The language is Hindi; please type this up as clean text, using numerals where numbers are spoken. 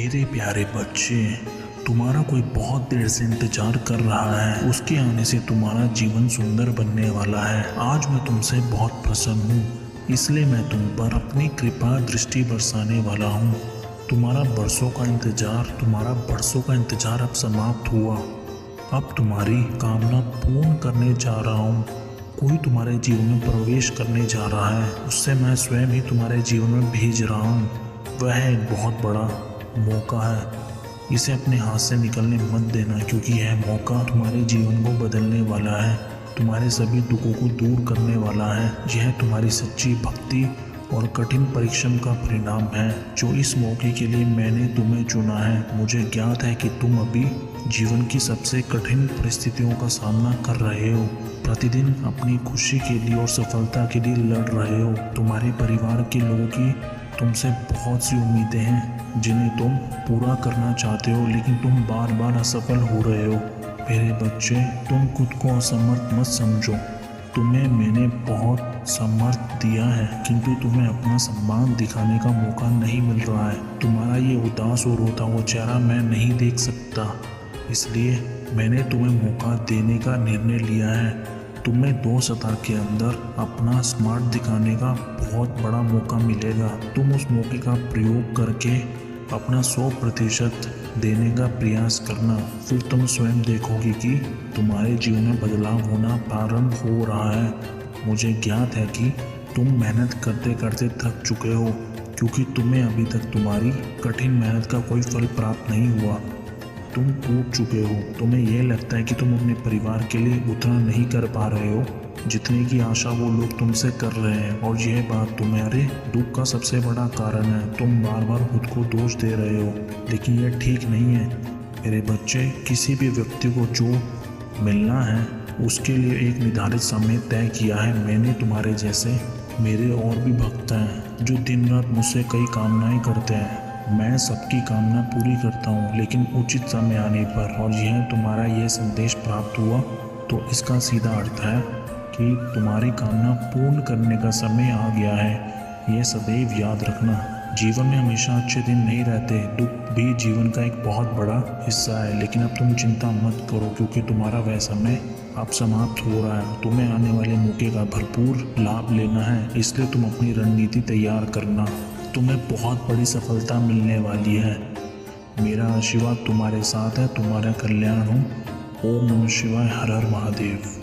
मेरे प्यारे बच्चे, तुम्हारा कोई बहुत देर से इंतजार कर रहा है। उसके आने से तुम्हारा जीवन सुंदर बनने वाला है। आज मैं तुमसे बहुत प्रसन्न हूँ, इसलिए मैं तुम पर अपनी कृपा दृष्टि बरसाने वाला हूँ। तुम्हारा बरसों का इंतजार अब समाप्त हुआ। अब तुम्हारी कामना पूर्ण करने जा रहा हूँ। कोई तुम्हारे जीवन में प्रवेश करने जा रहा है, उससे मैं स्वयं ही तुम्हारे जीवन में भेज रहा हूँ। वह एक बहुत बड़ा मौका है। इसे अपने हाथ से निकलने मत देना, क्योंकि यह मौका तुम्हारे जीवन को बदलने वाला है, तुम्हारे सभी दुखों को दूर करने वाला है। यह तुम्हारी सच्ची भक्ति और कठिन परिश्रम का परिणाम है, जो इस मौके के लिए मैंने तुम्हें चुना है। मुझे ज्ञात है कि तुम अभी जीवन की सबसे कठिन परिस्थितियों का सामना कर रहे हो, प्रतिदिन अपनी खुशी के लिए और सफलता के लिए लड़ रहे हो। तुम्हारे परिवार के लोगों की तुमसे बहुत सी उम्मीदें हैं, जिन्हें तुम पूरा करना चाहते हो, लेकिन तुम बार बार असफल हो रहे हो। मेरे बच्चे, तुम खुद को असमर्थ मत समझो। तुम्हें मैंने बहुत समर्थ दिया है, किंतु तुम्हें अपना सम्मान दिखाने का मौका नहीं मिल रहा है। तुम्हारा ये उदास और रोता हुआ चेहरा मैं नहीं देख सकता, इसलिए मैंने तुम्हें मौका देने का निर्णय लिया है। तुम्हें 2 सप्ताह के अंदर अपना स्मार्ट दिखाने का बहुत बड़ा मौका मिलेगा। तुम उस मौके का प्रयोग करके अपना 100% देने का प्रयास करना। फिर तुम स्वयं देखोगे कि तुम्हारे जीवन में बदलाव होना प्रारंभ हो रहा है। मुझे ज्ञात है कि तुम मेहनत करते करते थक चुके हो, क्योंकि तुम्हें अभी तक तुम्हारी कठिन मेहनत का कोई फल प्राप्त नहीं हुआ। तुम टूट चुके हो। तुम्हें यह लगता है कि तुम अपने परिवार के लिए उतना नहीं कर पा रहे हो जितने की आशा वो लोग तुमसे कर रहे हैं, और यह बात तुम्हारे दुख का सबसे बड़ा कारण है। तुम बार बार खुद को दोष दे रहे हो, लेकिन यह ठीक नहीं है। मेरे बच्चे, किसी भी व्यक्ति को जो मिलना है उसके लिए एक निर्धारित समय तय किया है। मैंने तुम्हारे जैसे मेरे और भी भक्त हैं जो दिन रात मुझसे कई कामनाएं करते हैं। मैं सबकी कामना पूरी करता हूँ, लेकिन उचित समय आने पर। और यह तुम्हारा यह संदेश प्राप्त हुआ तो इसका सीधा अर्थ है कि तुम्हारी कामना पूर्ण करने का समय आ गया है। यह सदैव याद रखना। जीवन में हमेशा अच्छे दिन नहीं रहते, दुख भी जीवन का एक बहुत बड़ा हिस्सा है। लेकिन अब तुम चिंता मत करो, क्योंकि तुम्हारा वह समय अब समाप्त हो रहा है। तुम्हें आने वाले मौके का भरपूर लाभ लेना है, इसलिए तुम अपनी रणनीति तैयार करना। तुम्हें बहुत बड़ी सफलता मिलने वाली है। मेरा आशीर्वाद तुम्हारे साथ है। तुम्हारा कल्याण हो। ओम नमः शिवाय। हर हर महादेव।